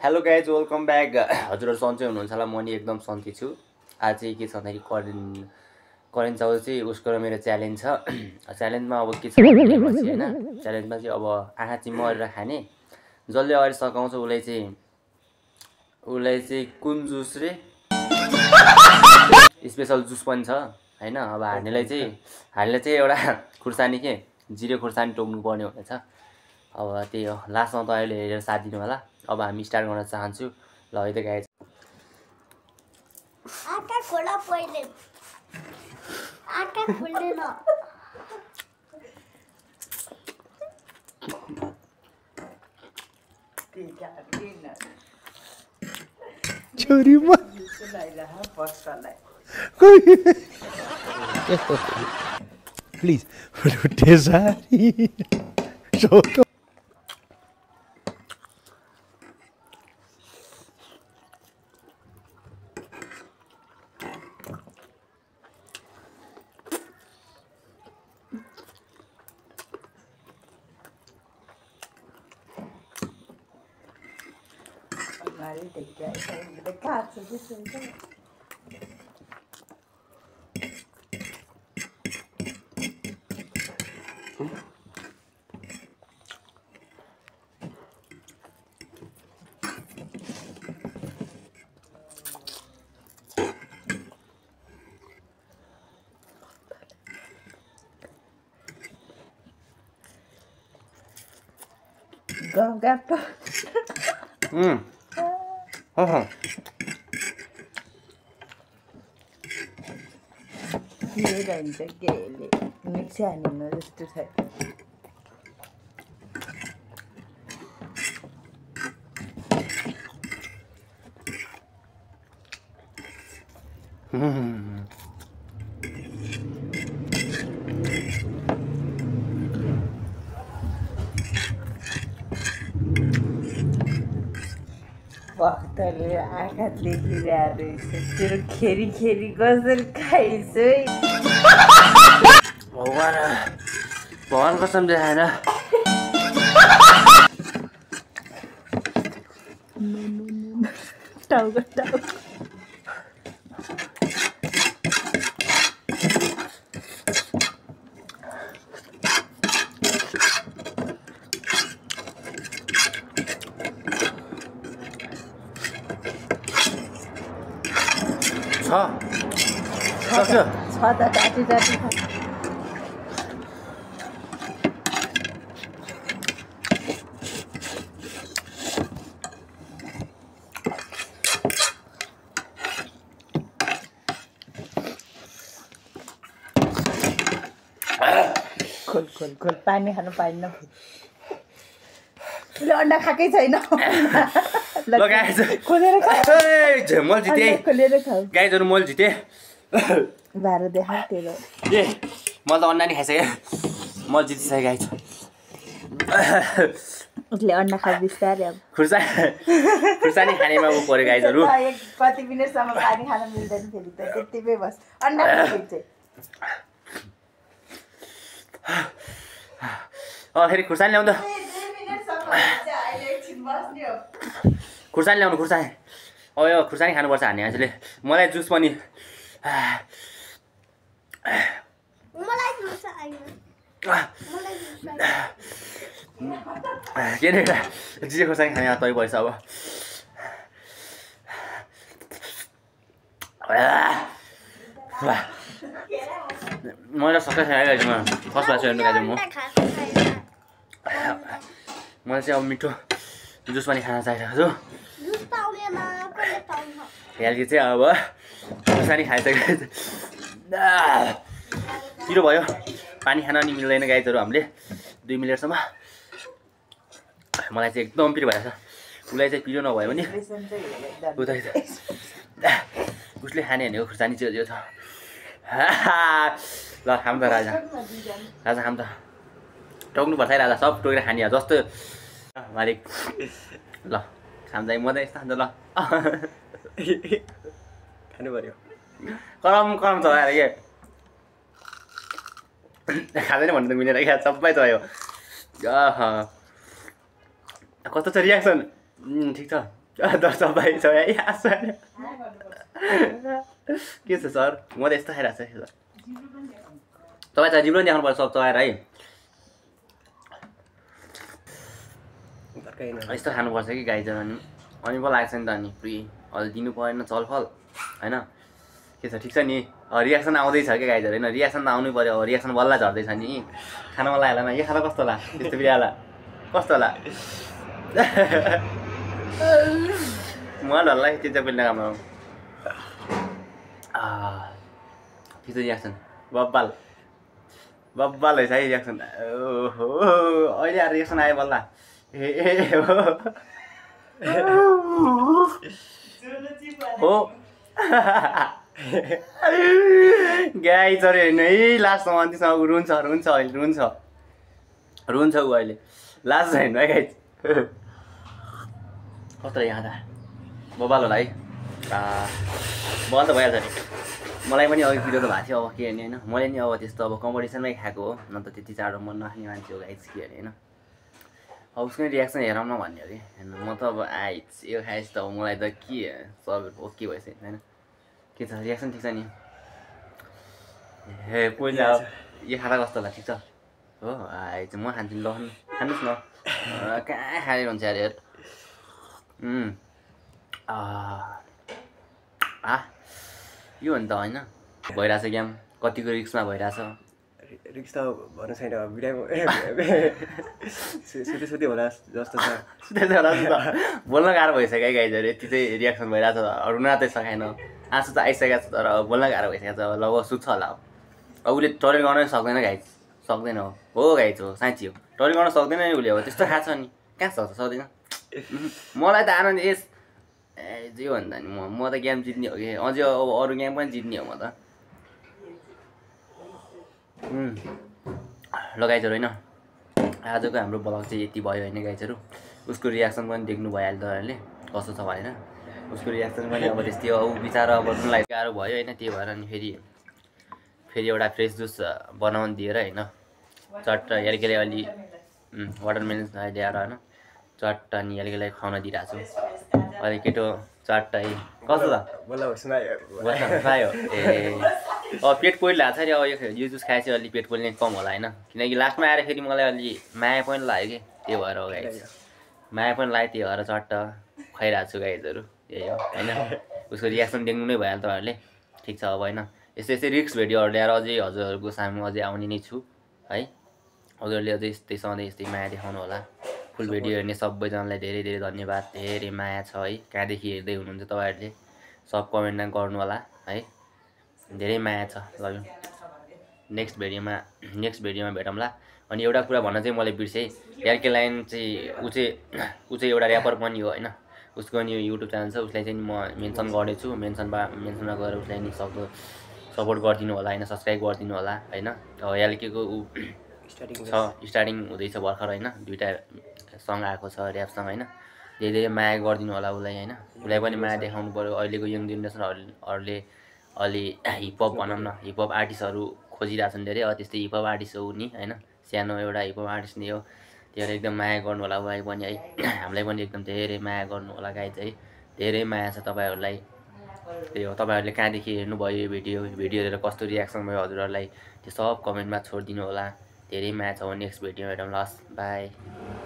Hello guys welcome back. हजुरहरू सन्चै हुनुहुन्छ होला, म नि एकदम सन्चै छु। आज चाहिँ के छ भन्दाखेरि करेन्ट चाउल चाहिँ उसको र मेरो च्यालेन्ज छ। च्यालेन्जमा अब के छ भनेपछि होइन, च्यालेन्जमा चाहिँ अब आँखा चाहिँ मरेर खाने, जसले अगाडि सघाउँछ उसलाई चाहिँ कुन जुस रे स्पेसल जुस पनि छ होइन। अब हार्नेलाई चाहिँ एउटा खुर्सानी के जिरे खुर्सानी टोक्नु पर्ने हुनेछ। अब त्यही हो, लास्टमा तपाईँले हेरेर साथ दिनु होला। अब हामी स्टार्ट गर्न चाहन्छु। ल है त गाइज, आटा खोला पहिले आटा खोल्दैन छोरीमा प्लिज सारी मिक्सी हाल्नु जस्तो छ। भक्तले आँखा देखिरहेको रहेछ, तेरो खेरी कसरी खाइसु है। भगवान कसम देखाएन। टाउको छ त टाटी खोल पानी खानु पाइन्न। अन्डा खाएकै छैन। खोलेर मैले जितेँ खोलेर खाऊ। गाइजहरू, मैले जितेँ। भाँडा देखा तेरो। ए मैले त अन्डा नि खाइसकेँ, म जितिसकेँ गाइज। उसले अन्डा खाऊ बिस्तारै। अब खुर्सानी खानेमा ऊ पऱ्यो गाइजहरू। कति मिनटसम्म पानी खान मिल्दैन फेरि त, त्यतिमै बस अन्डा खाइन्छ। फेरि खुर्सानी ल्याउनु त, खुर्सानी ल्याउनु खुर्सानी। यो खुर्सानी खानुपर्छ हान्ने मान्छेले। मलाई जुस पनि के अरे जिरे खुर्सानी खाने तै पर्छ। अब मैले सबै खाएँ म फर्स्ट क्लास हेर्नु गएको मलाई चाहिँ अब मिठो जुस पनि खान चाहिरहेको छु। हेल्दी चाहिँ अब खुर्सानी खाइसक्यो। पिरो भयो, पानी खान नि मिल्दैन गाइजहरू हामीले 2 मिनटसम्म। मलाई चाहिँ एकदम पिरो भएछ। उसलाई चाहिँ पिरो नभयो भने उसले खाने भनेको खुर्सानी चाहिँ छ। ल खाम त राजा खाम त। टोक्नुपर्छ है राजा, सब टोकेर खाने जस्तो मालिक। ल खाम चाहिँ म त यस्तो खान्छ। ल खानु पऱ्यो, करम चलाएर के खाँदैन भन्नु त मिलेर क्या, सबै त भयो। कस्तो छ रियाक्सन? ठिक छ। दर्शक भाइ छ है के छ सर म त यस्तो खाइरहेको छु सर तपाईँ चाहिँ जिब्रो देखाउनु पर्छ सब चलाएर है यस्तो खानुपर्छ कि गाइजर अनि पो लाग्छ नि त अनि फ्री अहिले दिनु परेन चलफल होइन के छ ठिक छ नि रियाक्सन आउँदैछ क्या गाइजर होइन रियाक्सन त आउनै पऱ्यो अब रियाक्सन बल्ल झर्दैछ नि खाना मलाई हाल्न यो खाना कस्तो होला त्यस्तो बिहाला कस्तो होला मलाई डरलाई त्यो चाहिँ पहिला काम ठिक छ रियाक्सन बब्बाल रहेछ है रियाक्सन ओहो अहिले आएर रियाक्सन आयो बल्ल हो गाई चऱ्यो होइन है लास्टमा अन्तिमसँग रुन्छ अहिले रुन्छ ऊ अहिले लास्ट छैन है गाई कस्तो यहाँ त बबाल होला है बल त भइहाल्छ नि मलाई पनि अघि भिडियो त भएको थियो अब के गर्ने होइन मैले नि अब त्यस्तो अब कम्पिटिसनमै खाएको हो न त त्यति चाँडो मन नखाने मान्छे हो गाइस के गर्ने होइन अब उसको रियाक्सन हेरौँ न भन्ने हो कि होइन म त अब यो खाएपछि त अब मलाई त के सब ओके भएछ होइन के छ रियाक्सन ठिक छ नि ए पहिला यो खाँदा कस्तो होला ठिक छ हो आइज म खान्छु नि ल खानुहोस् न कहाँ खाएर हुन्छ अरे यो हो नि त होइन भइरहेछ गेम कतिको रिक्समा भइरहेछ रिक्स त भन्नु छैन सुते होला जस्तो छ बोल्न गाह्रो भइसक्यो गाइजहरू यति चाहिँ रियाक्सन भइरहेछ रुन चाहिँ सकेन आँसु त आइसकेको छ तर बोल्न गाह्रो भइसकेको छ लगभग सुत्छ होला अब उसले टोइलेट गर्न सक्दैन गाइज सक्दैन हो गाइज हो साँच्ची हो टोइलेट गर्न सक्दैन नि उसले अब त्यस्तो खाएको छ नि कहाँ सक्दैन मलाई त आनन्द यस यो भन्दा नि म त गेम जित्ने हो कि अझै अब अरू गेम पनि जित्ने हो म त ल गाइजहरू होइन आजको हाम्रो ब्लग चाहिँ यति भयो होइन गाइजहरू उसको रियाक्सन पनि देख्नु भइहाल्यो तपाईँहरूले कस्तो छ भनेर उसको रियाक्सन पनि अब त्यस्तै हो बिचरा अब मलाई गाह्रो भयो होइन त्यही भएर अनि फेरि एउटा फ्रेस जुस बनाउनु दिएर होइन चट्ट हेर्केले अलि वाटरमेलन ल्याएर होइन चट्ट अनि हेर्केलाई खुवाउन दिइरहेको छु अहिले केटो चट्ट है कस्तो छ खायो ए अब पेट पोलिरहेको छ नि अब यो जुस खाएपछि अलि पेट पोल्ने कम होला होइन किनकि लास्टमा आएर फेरि मलाई अलि माया पनि लाग्यो कि त्यही भएर हो गाइज माया पनि लाग्यो त्यही भएर चट्ट खुवाइरहेको छु गाइजहरू यही हो होइन उसको रियाक्सन देख्नु नै भइहाल्यो तपाईँहरूले ठिक छ अब होइन यस्तै रिक्स भिडियोहरू ल्याएर अझै हजुरहरूको सामु अझै आउने नै छु है हजुरहरूले अझै यस्तै सधैँ यस्तै माया देखाउनु होला फुल भिडियो हेर्ने सबैजनालाई धेरै धेरै धन्यवाद धेरै माया छ है कहाँदेखि हेर्दै हुनुहुन्छ तपाईँहरूले सब कमेन्टमा गर्नु होला है धेरै माया छ ल नेक्स्ट भिडियोमा भेटौँला अनि एउटा कुरा भन्न चाहिँ मैले बिर्सेँ एआरके लाइन चाहिँ ऊ चाहिँ एउटा ऱ्यापर पनि हो होइन उसको नि युट्युब च्यानल छ उसलाई चाहिँ म मेन्सन गर्नेछु मेन्सनमा गएर उसलाई नि सक्दो सपोर्ट गरिदिनु होला होइन सब्सक्राइब गरिदिनु होला होइन अब एआरकेको ऊ स्टार्टिङ हुँदैछ भर्खर होइन 2टा सङ आएको छ ऱ्याप सङ होइन धेरै माया गरिदिनु होला उसलाई होइन उसलाई पनि माया देखाउनु पऱ्यो अहिलेको यङ जेनेरेसनहरूले अलि हिपहप भनौँ न हिपहप आर्टिस्टहरू खोजिरहेछन् धेरै अब त्यस्तै हिपहप आर्टिस्ट हो नि होइन सानो एउटा हिपहप आर्टिस्ट नै हो त्यो एकदम माया गर्नु होला उसलाई पनि है हामीलाई पनि एकदम धेरै माया गर्नु होला गाइज है धेरै माया छ तपाईँहरूलाई त्यही हो तपाईँहरूले कहाँदेखि हेर्नुभयो यो भिडियो हेरेर कस्तो रियाक्सन भयो हजुरहरूलाई त्यो सब कमेन्टमा छोडिदिनु होला धेरै माया छ नेक्स्ट भिडियोमा भेटौँ लस बाई